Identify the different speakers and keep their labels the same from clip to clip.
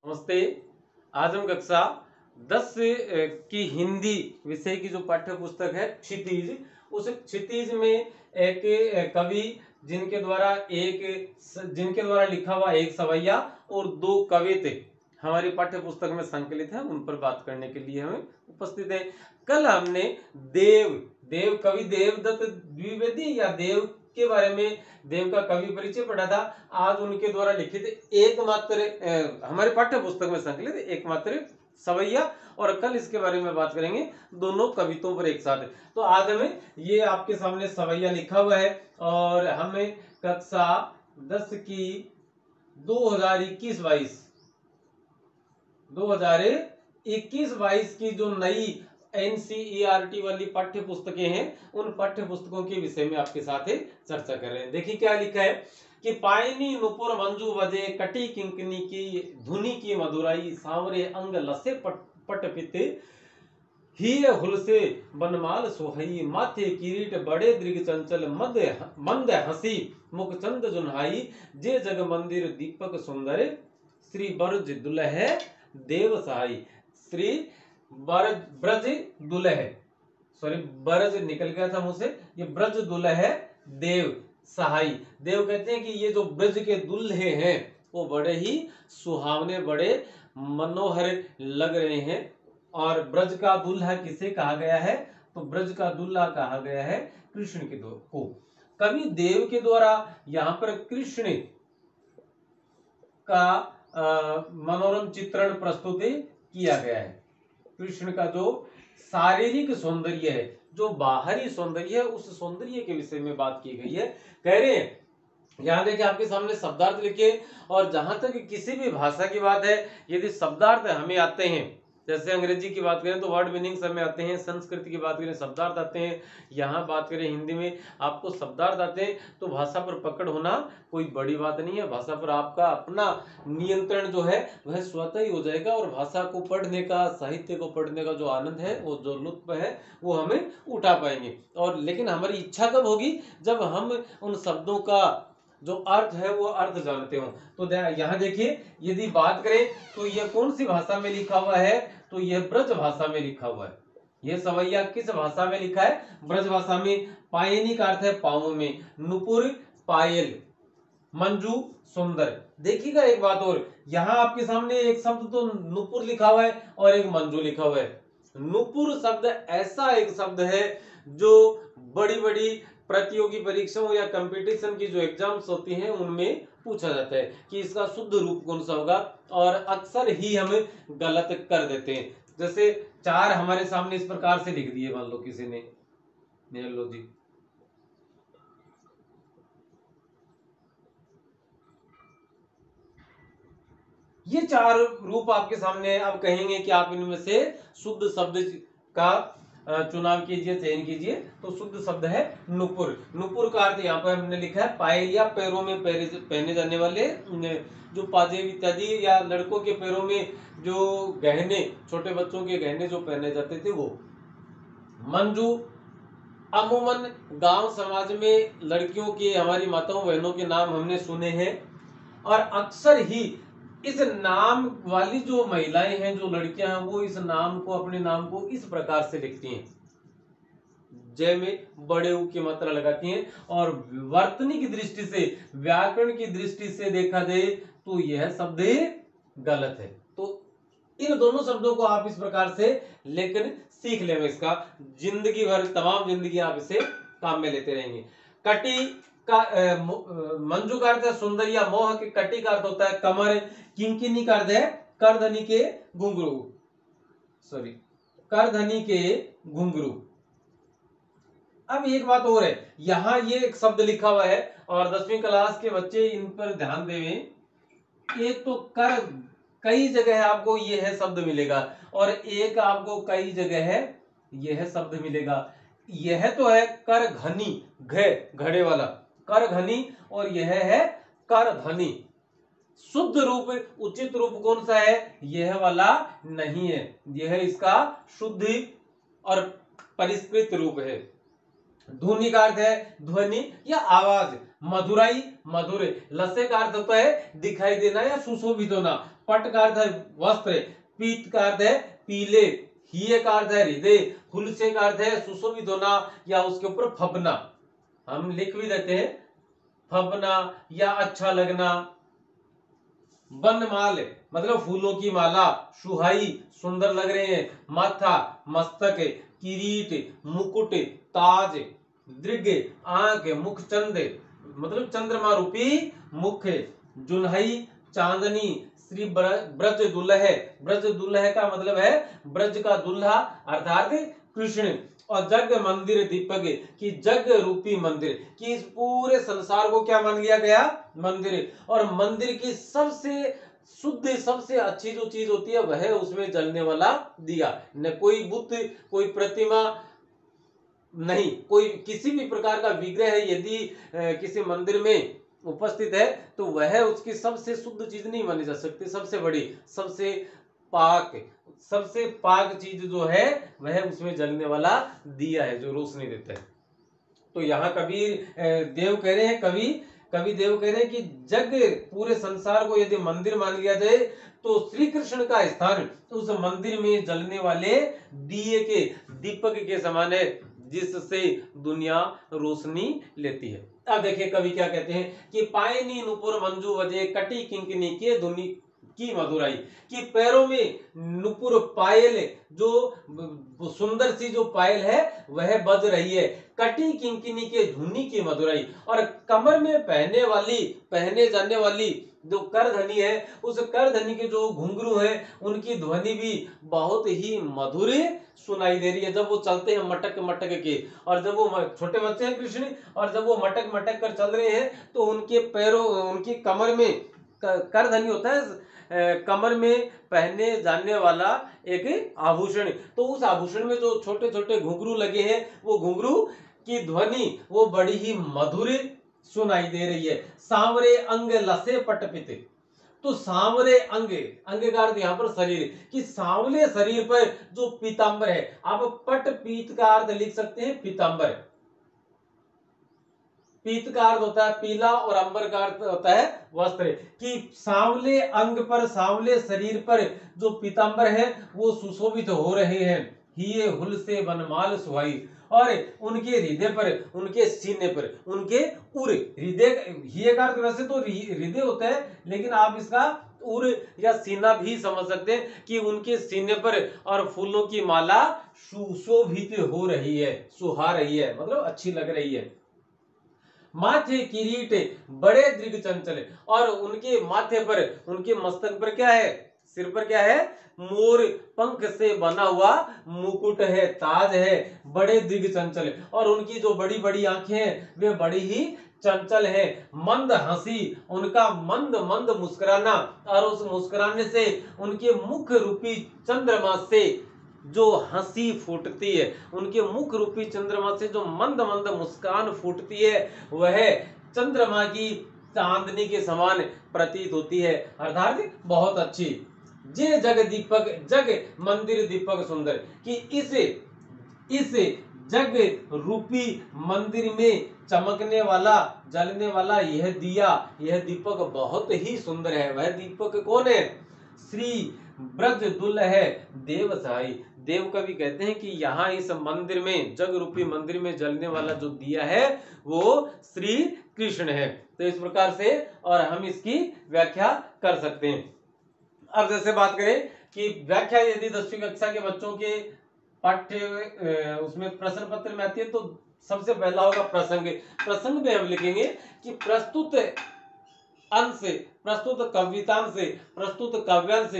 Speaker 1: नमस्ते। आज हम कक्षा 10 की हिंदी विषय की जो पाठ्य पुस्तक है क्षितिज, उस क्षितिज में एक कवि जिनके द्वारा लिखा हुआ एक सवैया और दो कविते हमारी पाठ्य पुस्तक में संकलित है, उन पर बात करने के लिए हमें उपस्थित है। कल हमने देव कवि देवदत्त द्विवेदी या देव के बारे में, देव का कवि परिचय पढ़ा था। आज उनके द्वारा लिखित एकमात्र हमारे पाठ्य पुस्तक में संकलित एकमात्र सवैया, और कल इसके बारे में बात करेंगे दोनों कविताओं पर एक साथ। तो आज हमें ये आपके सामने सवैया लिखा हुआ है और हमें कक्षा 10 की 2021-22 की जो नई NCERT वाली पाठ्य पुस्तकें हैं, उन पाठ्य पुस्तकों के विषय में आपके साथ चर्चा कर रहे हैं। देखिए क्या लिखा है कि पायनी नुपुर मंजू बजे, कटी किंकनी की धुनी की मधुराई, सांवरे अंग लसे पट पिते, हिय हुलसे बनमाल सोहई, माथे किरीट बड़े दृग चंचल, मंद हंसी मुखचंद जुन्हाई, जे जग मंदिर दीपक सुंदर, श्री बरज दुलह देव सहाई। श्री ब्रज दुलह, सॉरी ब्रज निकल गया था मुझसे, ये ब्रज दुलह देव सहाई। देव कहते हैं कि ये जो ब्रज के दुल्हे हैं वो बड़े ही सुहावने, बड़े मनोहर लग रहे हैं। और ब्रज का दुल्हा किसे कहा गया है? तो ब्रज का दुल्हा कहा गया है कृष्ण के को। कवि देव के द्वारा यहाँ पर कृष्ण का मनोरम चित्रण प्रस्तुत किया गया है। कृष्ण का जो शारीरिक सौंदर्य है, जो बाहरी सौंदर्य है, उस सौंदर्य के विषय में बात की गई है। कह रहे हैं, यहां देखिए आपके सामने शब्दार्थ लिखे, और जहां तक किसी भी भाषा की बात है, यदि शब्दार्थ हमें आते हैं, जैसे अंग्रेजी की बात करें तो वर्ड मीनिंग्स हमें आते हैं, संस्कृत की बात करें शब्दार्थ आते हैं, यहाँ बात करें हिंदी में आपको शब्दार्थ आते हैं, तो भाषा पर पकड़ होना कोई बड़ी बात नहीं है। भाषा पर आपका अपना नियंत्रण जो है वह स्वतः ही हो जाएगा, और भाषा को पढ़ने का, साहित्य को पढ़ने का जो आनंद है, वो जो लुत्फ है, वो हमें उठा पाएंगे। और लेकिन हमारी इच्छा कब होगी? जब हम उन शब्दों का जो अर्थ है वो अर्थ जानते हो। तो यहाँ देखिए, यदि बात करें तो यह कौन सी भाषा में लिखा हुआ है? तो यह ब्रज भाषा में लिखा हुआ है। यह सवैया किस भाषा में लिखा है? ब्रज भाषा में। पायनी का अर्थ है पाँव में, नुपुर पायल, मंजू सुंदर। देखिएगा एक बात और, यहाँ आपके सामने एक शब्द तो नुपुर लिखा हुआ है और एक मंजू लिखा हुआ है। नुपुर शब्द ऐसा एक शब्द है जो बड़ी बड़ी प्रतियोगी परीक्षाओं या कंपटीशन की जो एग्जाम्स होती हैं उनमें पूछा जाता है कि इसका शुद्ध रूप कौन सा होगा, और अक्सर ही हम गलत कर देते हैं। जैसे चार हमारे सामने इस प्रकार से लिख दिए, मान लो किसी ने, लो जी, ये चार रूप आपके सामने है। अब कहेंगे कि आप इनमें से शुद्ध शब्द का चुनाव कीजिए, चयन कीजिए। तो शुद्ध शब्द है नुपुर। नुपुर का अर्थ यहाँ पर हमने लिखा है पायल या पैरों में पहने जाने वाले जो पाजेब इत्यादि, या लड़कों के पैरों में जो गहने, छोटे बच्चों के गहने जो पहने जाते थे वो। मंजू, अमूमन गांव समाज में लड़कियों के, हमारी माताओं बहनों के नाम हमने सुने हैं, और अक्सर ही इस नाम वाली जो महिलाएं हैं, जो लड़कियां हैं, वो इस नाम को, अपने नाम को इस प्रकार से लिखती हैं, जय में बड़े ऊ की मात्रा लगाती हैं। और वर्तनी की दृष्टि से, व्याकरण की दृष्टि से देखा जाए तो यह शब्द गलत है। तो इन दोनों शब्दों को आप इस प्रकार से लेकर सीख लेंगे, इसका जिंदगी भर, तमाम जिंदगी आप इसे काम में लेते रहेंगे। कटी का मंजू का अर्थ है सुंदर या मोह के, कटी का अर्थ होता है कमर, किंकिनी का अर्थ है करधनी के घुंघरू, सॉरी करधनी के घुंघरू। अब एक बात और है, यहां ये एक शब्द लिखा हुआ है और 10वीं क्लास के बच्चे इन पर ध्यान देवें। एक तो कर, कई जगह आपको यह शब्द मिलेगा, और एक आपको कई जगह है यह शब्द मिलेगा। यह तो है कर घनी, घड़े वाला कर घनी, और यह है कर धनी। शुद्ध रूप, उचित रूप कौन सा है? यह वाला नहीं है, यह इसका शुद्ध और परिष्कृत रूप है। ध्वनि का अर्थ है ध्वनि या आवाज, मधुराई, मधुर। लसे का अर्थ होता है दिखाई देना या सुशोभित होना। पट का अर्थ है वस्त्र, पीत का अर्थ है पीले, हिये का अर्थ है हृदय, हुलसे का अर्थ है सुशोभित होना या उसके ऊपर फबना। हम लिख भी देते हैं फबना या अच्छा लगना। बनमाल मतलब फूलों की माला, सुहाई सुंदर लग रहे हैं, माथा मस्तक, किरीट मुकुट, ताज दृग आंख, मुखचंद मतलब चंद्रमा रूपी मुख, जुन्हई चांदनी, श्री ब्रज दुल्हे, ब्रज दुल्हे का मतलब है ब्रज का दुल्हा अर्थात कृष्ण, और जग मंदिर दीपक कि जग रूपी मंदिर कि इस पूरे संसार को क्या मान लिया गया मंदिर, और मंदिर की सबसे शुद्ध सबसे अच्छी जो चीज होती है वह उसमें जलने वाला दिया। न कोई बुद्ध कोई प्रतिमा नहीं, कोई किसी भी प्रकार का विग्रह यदि किसी मंदिर में उपस्थित है तो वह उसकी सबसे शुद्ध चीज नहीं मानी जा सकती, सबसे बड़ी सबसे पाक चीज जो है वह उसमें जलने वाला दिया है जो रोशनी देता है। तो यहाँ कबीर देव कह रहे हैं, कवि देव कह रहे हैं कि जग पूरे संसार को यदि मंदिर मान लिया जाए तो श्री कृष्ण का स्थान उस मंदिर में जलने वाले दिए के दीपक के समान है जिससे दुनिया रोशनी लेती है। अब देखिए कवि क्या कहते हैं कि पायनी नुपुर मंजू वजे कटी किंकिनी के धुनी की मधुराई, कि पैरों में नुपुर पायल जो सुंदर सी जो पायल है वह बज रही है, कटी किंकिनी के धुनी की मधुराई, और कमर में पहने जाने वाली जो करधनी है उस करधनी के जो घुंघरू है उनकी ध्वनि भी बहुत ही मधुर सुनाई दे रही है। जब वो चलते हैं मटक मटक के, और जब वो छोटे बच्चे हैं कृष्ण और जब वो मटक मटक कर चल रहे हैं तो उनके पैरों उनकी कमर में करधनी होता है कमर में पहने जाने वाला एक आभूषण, तो उस आभूषण में जो छोटे छोटे घुंघरू लगे हैं वो घुंघरू की ध्वनि वो बड़ी ही मधुर सुनाई दे रही है। सांवरे अंग लसे पटपित, तो सांवरे अंग का अर्थ यहाँ पर शरीर, कि सांवले शरीर पर जो पीतांबर है, आप पट पीत का अर्थ लिख सकते हैं पीतांबर, पीत का अर्थ होता है पीला और अंबर का अर्थ होता है वस्त्र, कि सांवले अंग पर सांवले शरीर पर जो पीतांबर है वो सुशोभित हो रहे हैं। हिये हुल से बनमाल सुहाई, और उनके हृदय पर उनके सीने पर उनके उर हृदय, हिये का अर्थ वैसे तो हृदय होता है लेकिन आप इसका उर या सीना भी समझ सकते हैं कि उनके सीने पर और फूलों की माला सुशोभित हो रही है, सुहा रही है मतलब अच्छी लग रही है। माथे किरीट बड़े दृग चंचल, और उनके माथे पर उनके मस्तक पर क्या है, सिर पर क्या है, मोर पंख से बना हुआ मुकुट है, ताज है, बड़े दृग चंचल, और उनकी जो बड़ी बड़ी आंखें हैं वे बड़ी ही चंचल है। मंद हंसी उनका मंद मंद मुस्कुराना, और उस मुस्कुराने से उनके मुख रूपी चंद्रमा से जो हंसी फूटती है, उनके मुख रूपी चंद्रमा से जो मंद मंद मुस्कान फूटती है वह चंद्रमा की चांदनी के समान प्रतीत होती है, अर्थात बहुत अच्छी। जे जग दीपक जग मंदिर दीपक सुंदर, कि इस जग रूपी मंदिर में चमकने वाला जलने वाला यह दिया यह दीपक बहुत ही सुंदर है। वह दीपक कौन है, श्री ब्रज दुल्हे देव सहाय। देव कवि कहते हैं कि यहाँ इस मंदिर में जग रूपी मंदिर में जलने वाला जो दिया है वो श्री कृष्ण है। तो इस प्रकार से और हम इसकी व्याख्या कर सकते हैं। अब जैसे बात करें कि व्याख्या यदि 10वीं कक्षा के बच्चों के पाठ्य उसमें प्रश्न पत्र में आती है तो सबसे पहला होगा प्रसंग में हम लिखेंगे कि प्रस्तुत अंश प्रस्तुत कवितांश प्रस्तुत काव्यांश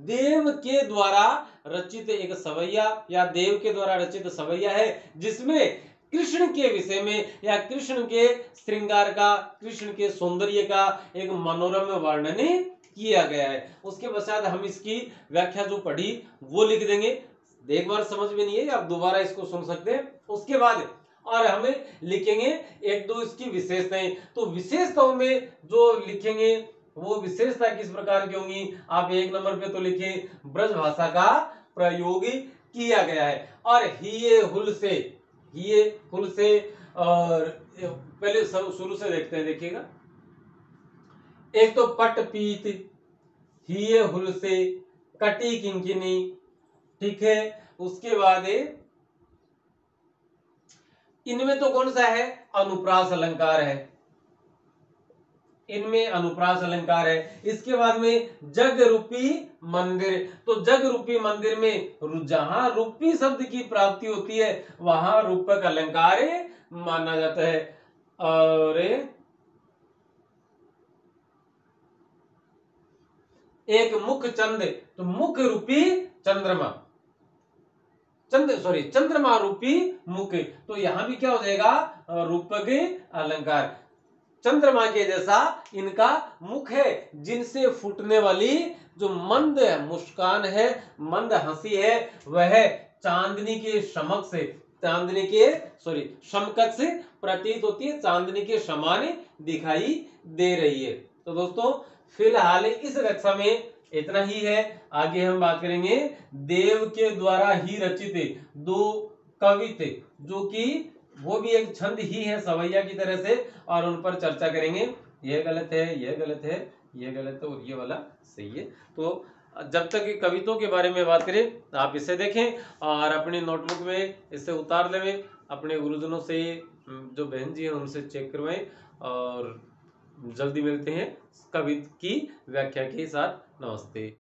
Speaker 1: देव के द्वारा रचित एक सवैया या देव के द्वारा रचित सवैया है जिसमें कृष्ण के विषय में या कृष्ण के श्रृंगार का कृष्ण के सौंदर्य का एक मनोरम वर्णन किया गया है। उसके पश्चात हम इसकी व्याख्या जो पढ़ी वो लिख देंगे। एक बार समझ में नहीं है आप दोबारा इसको सुन सकते हैं। उसके बाद और हमें लिखेंगे एक दो इसकी विशेषताएं। तो विशेषताओं में जो लिखेंगे वो विशेषता किस प्रकार की होंगी, आप 1 नंबर पे तो लिखें ब्रज भाषा का प्रयोग किया गया है। और हिये हुल से और पहले शुरू से देखते हैं। देखिएगा, एक तो पट पीत हिये हुल से, कटी किंकिनी, ठीक है। उसके बाद इनमें तो कौन सा है, अनुप्रास अलंकार है, इनमें अनुप्रास अलंकार है। इसके बाद में जग रूपी मंदिर, तो जग रूपी मंदिर में जहां रूपी शब्द की प्राप्ति होती है वहां रूपक अलंकार माना जाता है। और एक मुख चंद, तो मुख रूपी चंद्रमा, चंद्रमा रूपी मुख, तो यहां भी क्या हो जाएगा, रूपक अलंकार। चंद्रमा के जैसा इनका मुख है, जिनसे फूटने वाली जो मंद मुस्कान है, मंद हंसी है, वह चांदनी के समक्ष, चांदनी के समकक्ष प्रतीत होती है, चांदनी के समान दिखाई दे रही है। तो दोस्तों फिलहाल इस कक्षा में इतना ही है। आगे हम बात करेंगे देव के द्वारा ही रचित दो कविते, जो कि वो भी एक छंद ही है सवैया की तरह से, और उन पर चर्चा करेंगे। यह गलत है, यह गलत है, यह गलत है और ये वाला सही है। तो जब तक कविताओं के बारे में बात करें आप इसे देखें और अपनी नोटबुक में इसे उतार लें, अपने गुरुजनों से जो बहन जी हैं उनसे चेक करवाएं, और जल्दी मिलते हैं कविता की व्याख्या के साथ। नमस्ते।